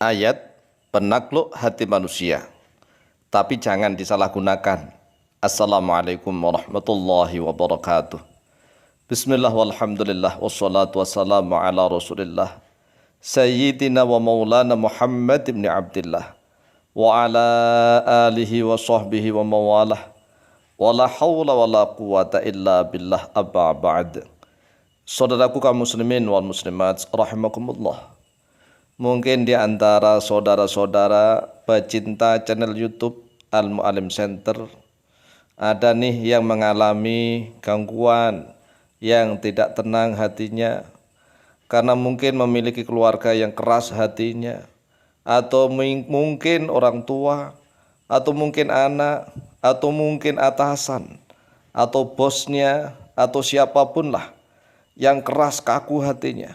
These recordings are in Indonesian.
ayat penakluk hati manusia, tapi jangan disalahgunakan. Assalamualaikum warahmatullahi wabarakatuh. Bismillah walhamdulillah wassalatu wassalamu ala rasulillah Sayyidina wa maulana Muhammad ibn Abdillah wa ala alihi wa sahbihi wa mawalah wa la hawla wa la quwata illa billah abba ba'd. Saudaraku kaum muslimin wal muslimat rahimakumullah. Mungkin di antara saudara-saudara pecinta channel YouTube Al Mu'allim Center ada nih yang mengalami gangguan, yang tidak tenang hatinya karena mungkin memiliki keluarga yang keras hatinya, atau mungkin orang tua, atau mungkin anak, atau mungkin atasan, atau bosnya, atau siapapun lah yang keras kaku hatinya,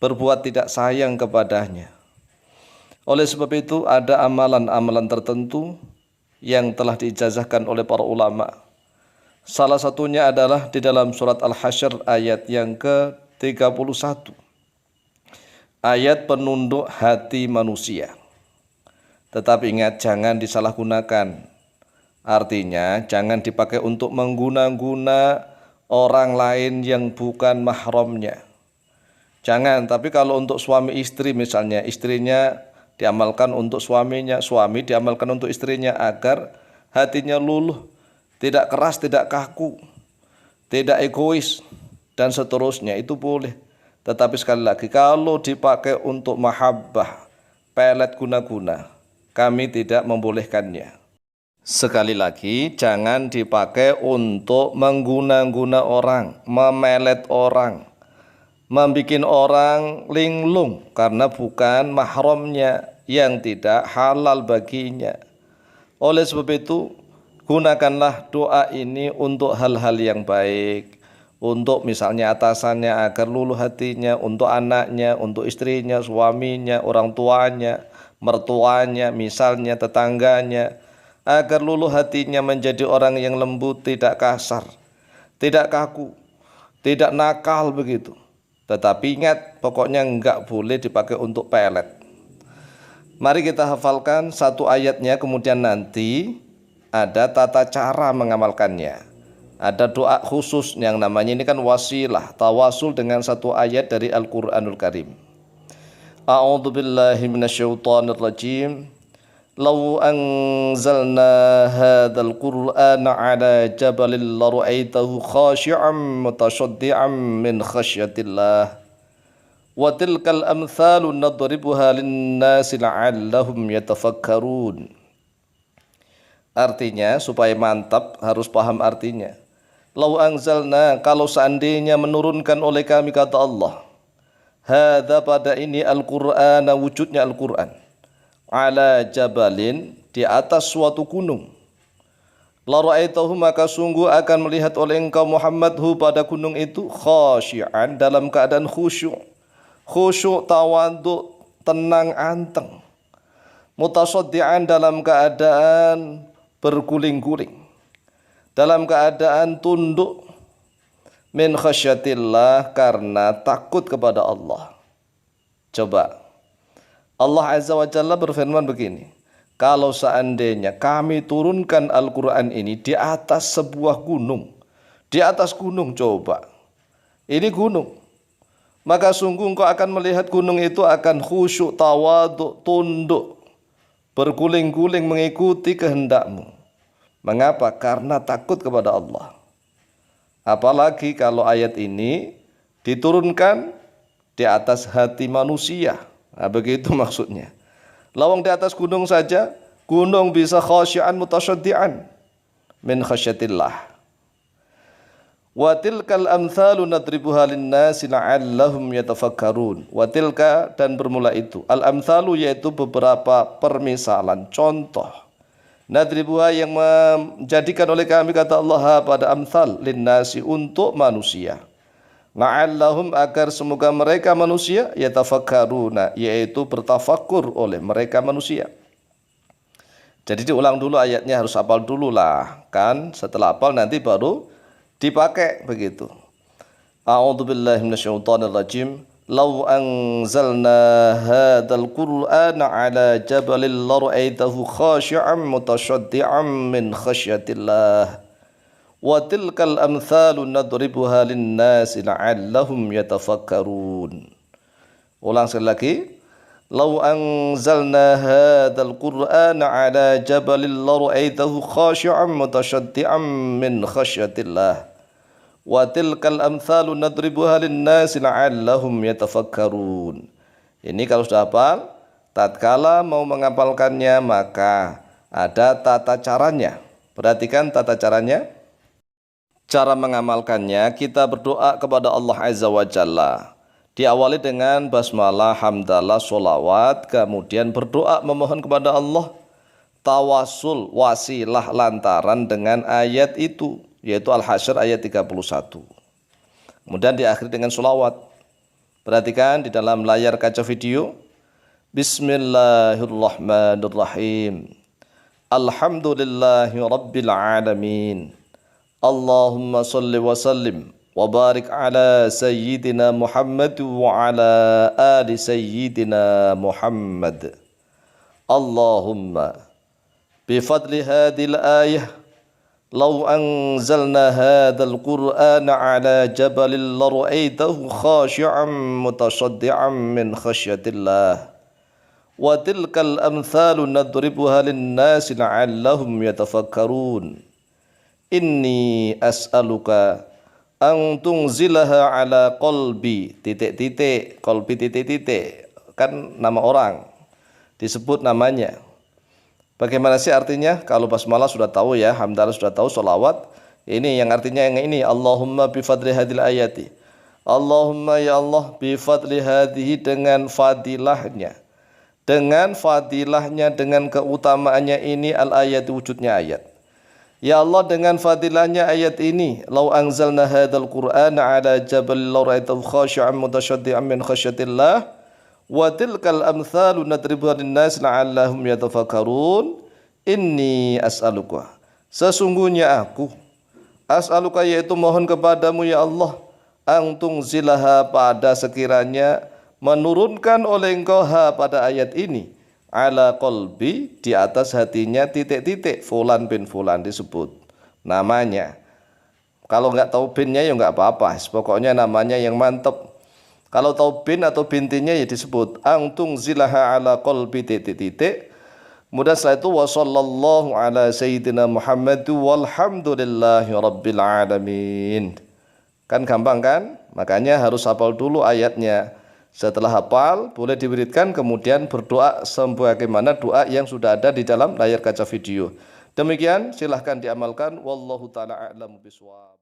berbuat tidak sayang kepadanya. Oleh sebab itu ada amalan-amalan tertentu yang telah diijazahkan oleh para ulama. Salah satunya adalah di dalam surat Al-Hasyr ayat yang ke-31. Ayat penunduk hati manusia. Tetapi ingat, jangan disalahgunakan. Artinya jangan dipakai untuk mengguna-guna orang lain yang bukan mahramnya. Jangan, tapi kalau untuk suami istri misalnya, istrinya diamalkan untuk suaminya, suami diamalkan untuk istrinya agar hatinya luluh, tidak keras, tidak kaku, tidak egois, dan seterusnya, itu boleh. Tetapi sekali lagi, kalau dipakai untuk mahabbah, pelet guna-guna, kami tidak membolehkannya. Sekali lagi, jangan dipakai untuk mengguna-guna orang, memelet orang, membikin orang linglung karena bukan mahramnya, yang tidak halal baginya. Oleh sebab itu, gunakanlah doa ini untuk hal-hal yang baik, untuk misalnya atasannya agar luluh hatinya, untuk anaknya, untuk istrinya, suaminya, orang tuanya, mertuanya, misalnya tetangganya, agar luluh hatinya menjadi orang yang lembut, tidak kasar, tidak kaku, tidak nakal begitu. Tetapi ingat, pokoknya enggak boleh dipakai untuk pelet. Mari kita hafalkan satu ayatnya, kemudian nanti ada tata cara mengamalkannya. Ada doa khusus yang namanya ini kan wasilah, tawasul dengan satu ayat dari Al-Quranul Karim. A'udzu billahi minasyaitonir rajim. Law anzalna hadzal qur'ana 'ala jabalin lara'aitahu khashi'an mutasaddian min khasyatillah. Wa tilkal amthalu nadribuha lin-nasi la'allahum yatafakkarun. Artinya, supaya mantap harus paham artinya. Law anzalna, kalau seandainya menurunkan oleh kami, kata Allah, hadza, pada ini Al-Qur'ana, wujudnya Al-Qur'an, ala jabalin, di atas suatu gunung, la ra'aitahu, maka sungguh akan melihat oleh engkau Muhammad hu, pada gunung itu, khasyi'an, dalam keadaan khusyuk, khusyuk, tawadhu, tenang, anteng, mutasaddian, dalam keadaan berguling-guling, dalam keadaan tunduk, min khasyatillah, karena takut kepada Allah. Coba, Allah Azza wa Jalla berfirman begini, kalau seandainya kami turunkan Al-Quran ini di atas sebuah gunung, di atas gunung, coba, ini gunung, maka sungguh engkau akan melihat gunung itu akan khusyuk, tawadhu, tunduk, berguling-guling mengikuti kehendakmu. Mengapa? Karena takut kepada Allah. Apalagi kalau ayat ini diturunkan di atas hati manusia. Nah, begitu maksudnya. Lawang di atas gunung saja, gunung bisa khasyi'an mutasyaddi'an min khasyatillah. Wa tilkal amthalu nadribuha lin-nasi la'allahum yatafakkarun. Wa tilka, dan bermula itu, al-amthalu, yaitu beberapa permisalan, contoh, nadribuha, yang menjadikan oleh kami, kata Allah, pada amthal, lin-nasi, untuk manusia, la'allahum, agar semoga mereka manusia, yatafakkaruna, yaitu bertafakur oleh mereka manusia. Jadi diulang dulu ayatnya, harus hafal dulu lah kan, setelah hafal nanti baru dipakai begitu. A'udzu billahi minasyaitonir rajim. Lau anzalna hadzal Qur'ana ala jabalin lara'aitahu khashi'an mutasaddian min khasyatillah. Wa tilkal amthalu nadribuha lin-nasi la'allahum yatafakkarun. Ulang sekali lagi. Lau anzalna hadzal Qur'ana ala jabalin lara'aitahu khashi'an mutasaddian min khasyatillah. Wa tilkal amthalu nadribuha lin-nasi la'allahum yatafakkarun. Ini kalau sudah hafal, tatkala mau menghafalkannya maka ada tata caranya. Perhatikan tata caranya. Cara mengamalkannya, kita berdoa kepada Allah Azza wa Jalla. Diawali dengan basmalah, hamdalah, sholawat, kemudian berdoa memohon kepada Allah. Tawasul, wasilah lantaran dengan ayat itu, yaitu Al-Hasyr ayat 31. Kemudian diakhiri dengan sholawat. Perhatikan di dalam layar kaca video. Bismillahirrahmanirrahim. Alhamdulillahi rabbil alamin. Allahumma salli wa sallim wa barik ala sayyidina Muhammad wa ala ali sayyidina Muhammad. Allahumma bifadli hadhil ayah law anzalna hadzal Qur'ana ala jabalin lara'aitahu khashi'an mutasaddian min khasyatillah. Wa tilkal amthalu nadribuha lin-nasi la'allahum yatafakkarun. Inni as'aluka ang tungzilaha ala qalbi qalbi kan nama orang disebut namanya. Bagaimana sih artinya? Kalau basmalah sudah tahu ya, hamdalah sudah tahu, sholawat ini yang artinya yang ini. Allahumma bifadli hadil ayati. Allahumma ya Allah bifadli hadihi, dengan fadilahnya, dengan keutamaannya ini al ayat, wujudnya ayat. Ya Allah, dengan fadilahnya ayat ini, lau anzalna hadzal Qur'ana ala jabal lara'aitahu khashi'an mutasaddian min khasyatillah wa tilkal amthalu nadribuha lin-nas la'allahum yatafakkarun. Inni as'aluka, sesungguhnya aku, as'aluka yaitu mohon kepadamu ya Allah, ang tungzilaha, pada sekiranya menurunkan oleh engkau pada ayat ini, ala qalbi, di atas hatinya fulan bin fulan, disebut namanya. Kalau nggak tahu binnya ya nggak apa-apa, pokoknya namanya yang mantep. Kalau tahu bin atau bintinya ya disebut antung zilaha ala qalbi . Kemudian setelah itu wa sallallahu ala sayyidina Muhammad walhamdulillahi rabbil alamin. Kan gampang kan? Makanya harus hafal dulu ayatnya. Setelah hafal, boleh diwiridkan, kemudian berdoa sebagaimana doa yang sudah ada di dalam layar kaca video. Demikian, silahkan diamalkan. Wallahu ta'ala a'lamu bishawab.